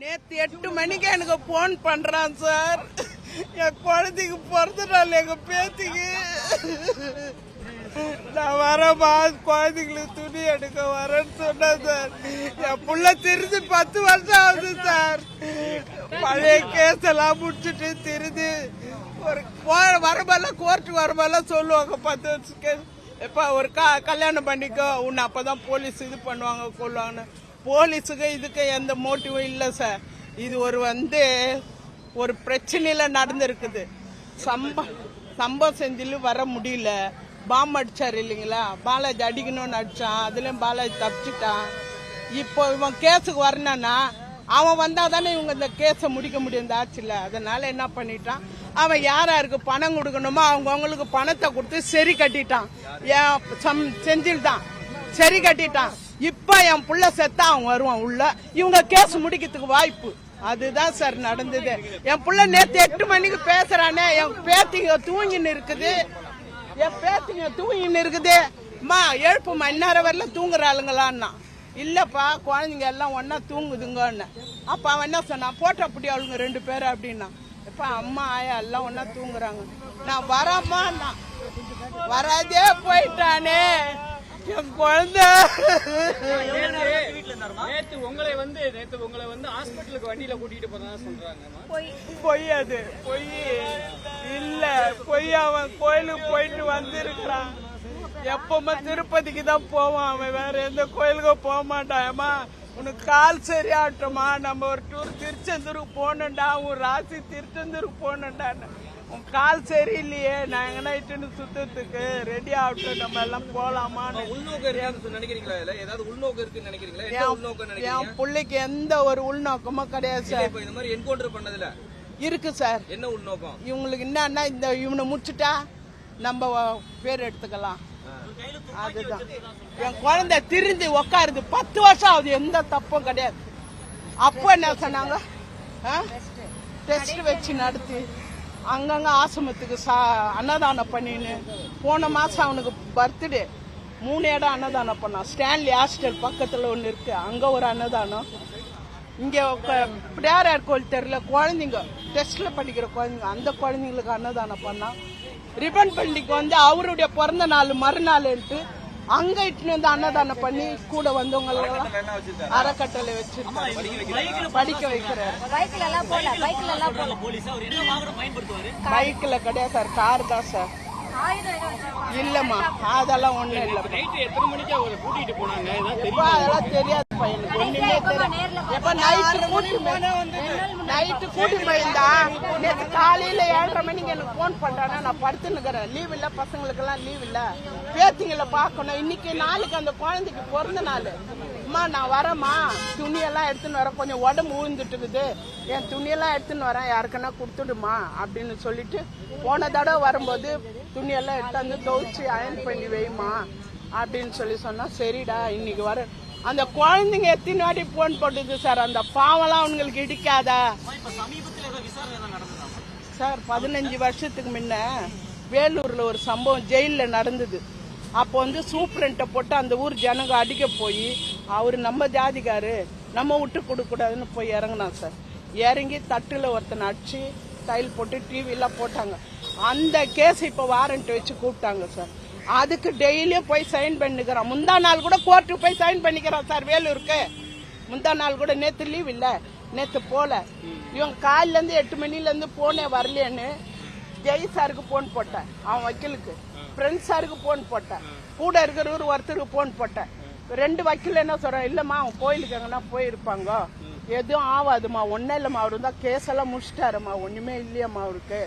நேத்து 8 மணிக்கு எனக்கு போன் பண்றான் சார். என் குழந்தைக்கு பிறந்த நாள் எங்க பேத்திக்கு. நான் வரமா குழந்தைங்களுக்கு துணி எடுக்க வரேன்னு சொன்னேன் சார். என் புள்ள திருந்தி 10 வருஷம் ஆகுது சார். பழைய கேஸ் எல்லாம் முடிச்சுட்டு திருந்தி ஒரு வரமெல்லாம் கோர்ட்டுக்கு வரமெல்லாம் சொல்லுவாங்க 10 வருஷம் கேஸ். எப்ப ஒரு கல்யாணம் பண்ணிக்கோ உன்னை அப்பதான் போலீஸ் இது பண்ணுவாங்க கொள்வாங்கன்னு. போலீஸுக்கு இதுக்கு எந்த மோட்டிவும் இல்லை சார். இது ஒரு பிரச்சனையில நடந்திருக்குது. சம்பவம் செஞ்சில வர முடியல. பாம்பு அடிச்சாரு இல்லைங்களா, பாலாஜி அடிக்கணும்னு அடிச்சான். அதுலயும் பாலாஜி தப்பிச்சுட்டான். இப்போ இவன் கேஸுக்கு வரணும்னா அவன் வந்தா தானே இவங்க இந்த கேஸை முடிக்க முடியும் இந்த ஆட்சியில. அதனால என்ன பண்ணிட்டான், அவன் யாருக்கு பணம் கொடுக்கணுமோ அவங்களுக்கு பணத்தை கொடுத்து சரி கட்டிட்டான். செஞ்சில் தான் சரி கட்டிட்டான். இப்ப என் புள்ள செத்தா அவன் வருவான் உள்ள. இவங்க கேஸ் முடிக்கிறதுக்கு வாய்ப்பு. அதுதான் சார் நடந்தது. என் புள்ள நேத்து 8 மணிக்கு பேசுறானே, என் பேத்திங்க தூங்கின்னு இருக்குது. என் பேத்திங்க தூங்கின்னு இருக்குது. அம்மா எழுப்புமா, இந்நேரம் வரல தூங்குற ஆளுங்களான்னா. இல்லப்பா குழந்தைங்க எல்லாம் ஒன்னா தூங்குதுங்கன்னு. அப்ப அவன் என்ன சொன்னான், போட்டோ அப்படி அவளுங்க 2 பேரும் அப்படின்னா. இப்ப அம்மா ஆயா எல்லாம் ஒன்னா தூங்குறாங்க. நான் வரமா, வராதே போயிட்டானே என் குழந்தை. நேத்து உங்களை ஹாஸ்பிட்டலுக்கு வண்டியில கூட்டிட்டு போறதா சொல்றாங்க. பொய், அது பொய் இல்ல. பொய். அவன் கோயிலுக்கு போயிட்டு வந்திருக்கிறான். எப்பவுமே திருப்பதிக்கு தான் போவான் அவன். வேற எந்த கோயிலுக்கும் போக மாட்டான்மா. உனக்கு கால் சரியாகட்டுமா, நம்ம ஒரு டூர் திருச்செந்தூருக்கு போனோம்டா, உன் ராசி திருச்செந்தூருக்கு போனோம்டான்னு. உன் கால் சரியில்லையே, நான் எங்கன்னா இட்டுன்னு சுத்தத்துக்கு ரெடி ஆகட்டும், நம்ம எல்லாம் போலாமா. உள்நோக்கம் நினைக்கிறீங்களா? ஏதாவது உள்நோக்கம் இருக்குன்னு நினைக்கிறீங்களா? என் பிள்ளைக்கு எந்த ஒரு உள்நோக்கமும் கிடையாது சார். இந்த மாதிரி என்கவுண்டர் பண்ணதுல இருக்கு சார். என்ன உள்நோக்கம்? இவங்களுக்கு என்னன்னா, இந்த இவனை முடிச்சுட்டா நம்ம பேர் எடுத்துக்கலாம். அதுதான். என் குழந்தை திருந்து உக்காருது 10 வருஷம் ஆகுது, எந்த தப்பும் கிடையாது. அப்போ என்ன சொன்னாங்க, டெஸ்ட் வச்சு நடத்தி அங்கங்க ஆசிரமத்துக்கு அன்னதானம் பண்ணின்னு. போன மாசம் அவனுக்கு பர்த்டே 3 இடம் அன்னதானம் பண்ணான். ஸ்டான்லி ஹாஸ்டல் பக்கத்துல ஒண்ணு இருக்கு, அங்க ஒரு அன்னதானம். இங்க பிள்ளையார் கோயில் தெருல குழந்தைங்க டெஸ்ட்ல படிக்கிற குழந்தைங்க, அந்த குழந்தைங்களுக்கு அன்னதானம் பண்ணான். ரிப்பன் பள்ளிக்கு அவருடைய பிறந்த நாள் மறுநாள்ட்டு அங்க இட்டு வந்து அன்னதானம் பண்ணி கூட வந்தவங்க அறக்கட்டளை வச்சிருக்காங்க, படிக்க வைக்கிறாரு. பைக்ல கிடையாது சார், கார் தான் சார். இல்லம்மா அதெல்லாம் ஒண்ணும் இல்ல. அதெல்லாம் தெரியாது பையனுக்கு, ஒண்ணுமே தெரியாது. எப்ப நைட்டு கூட்டி போயிருந்தா, நேற்று காலையில 7:30 மணிக்கு எனக்கு போன் பண்றானா, நான் படுத்துன்னு இருக்கிறேன். லீவ் இல்ல, பசங்களுக்கு எல்லாம் லீவ் இல்ல, பேத்திங்களை பாக்கணும். இன்னைக்கு நாளைக்கு அந்த குழந்தைக்கு பிறந்த நாள். அம்மா நான் வரேம்மா, துணியெல்லாம் எடுத்துன்னு வரேன், கொஞ்சம் உடம்பு ஊழ்ந்துட்டு இருக்குது, என் துணியெல்லாம் எடுத்துன்னு வரேன், யாருக்குன்னா கொடுத்துடுமா அப்படின்னு சொல்லிட்டு போன தடவை வரும்போது துணியெல்லாம் எடுத்தாந்து துவைச்சு அயன் பண்ணி வைமா அப்படின்னு சொன்னா, சரிடா இன்னைக்கு வர. அந்த குழந்தைங்க எத்தனை வாட்டி போன் போட்டுது சார். அந்த பாவம்லாம் அவங்களுக்கு இடிக்காதா சார்? 15 வருஷத்துக்கு முன்ன வேலூர்ல ஒரு சம்பவம் ஜெயில நடந்தது. அப்போ சூப்பரண்ட்டை போட்டு அந்த ஊர் ஜனங்க அடிக்க போய், அவரு நம்ம ஜாதிக்காரு, நம்ம விட்டு கொடுக்க கூடாதுன்னு போய் இறங்கினான் சார். இறங்கி தட்டுல ஒருத்தனை அடிச்சு டைல் போட்டு டிவி எல்லாம் போட்டாங்க. அந்த கேஸ் இப்ப வாரண்ட் வச்சு கூப்பிட்டாங்க சார். அதுக்கு டெய்லியும் போய் சைன் பண்ணிக்கிறான். முந்தா நாள் கூட கோர்ட்டுக்கு போய் சைன் பண்ணிக்கிறான் சார் வேலூருக்கு. முந்தா நாள் கூட, நேத்து லீவ் இல்ல, நேத்து போல. இவன் காலையில இருந்து 8 மணில இருந்து போனே வரலன்னு ஜெய் சாருக்கு போன் போட்டேன், அவன் வக்கீலுக்கு. பிரெண்ட் சாருக்கு போன் போட்டேன், கூட இருக்கிறவரு ஒருத்தருக்கு போன் போட்டேன். 2 வக்கீல் என்ன சொல்றான், இல்லம்மா அவன் கோயிலுக்கு எங்கன்னா போயிருப்பாங்க, எதுவும் ஆகாதுமா, ஒன்னும் இல்லம்மா, அவரு தான் கேஸ் எல்லாம் முடிச்சிட்டாருமா, ஒண்ணுமே இல்லையம்மா அவருக்கு,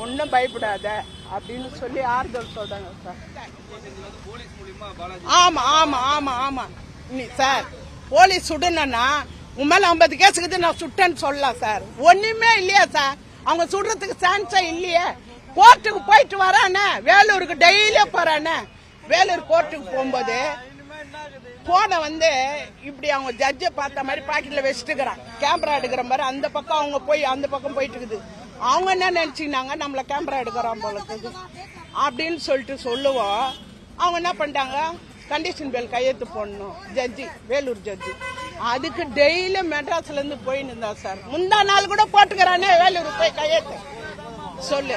ஒன்னும் பயப்படாத அப்படின்னு சொல்லி ஆறுதல் சொல்றாங்க சார். ஆமா ஆமா ஆமா ஆமா சார். போலீஸ் சுடணும்னா உன் மேல 50 கேஸுக்கு நான் சுட்டேன்னு சொல்லலாம் சார். ஒண்ணுமே இல்லையா சார், அவங்க சுடுறதுக்கு சான்ஸா இல்லையே. கோர்ட்டுக்கு போயிட்டு வரானே, வேலூருக்கு டெய்லியும் போறானே. வேலூர் கோர்ட்டுக்கு போகும்போது போன இப்படி அவங்க ஜட்ஜை பார்த்த மாதிரி பாக்கெட்ல வச்சுட்டுக்கிறான், கேமரா எடுக்கிற மாதிரி. அந்த பக்கம் அவங்க போய் அந்த பக்கம் போயிட்டு இருக்குது. அவங்க என்ன நினைச்சுக்கினாங்க, நம்மள கேமரா எடுக்கிறான் போல இருக்குது அப்படின்னு சொல்லிட்டு சொல்லுவோம். அவங்க என்ன பண்ணிட்டாங்க, கண்டிஷன் பேல் கையெழுத்து போடணும் ஜட்ஜி, வேலூர் ஜட்ஜி. அதுக்கு டெய்லி மெட்ராஸ்ல இருந்து போயின்னு இருந்தா சார். முந்தா நாள் கூட போட்டுக்கிறானே வேலூர் போய் கையெழுத்து சொல்லு.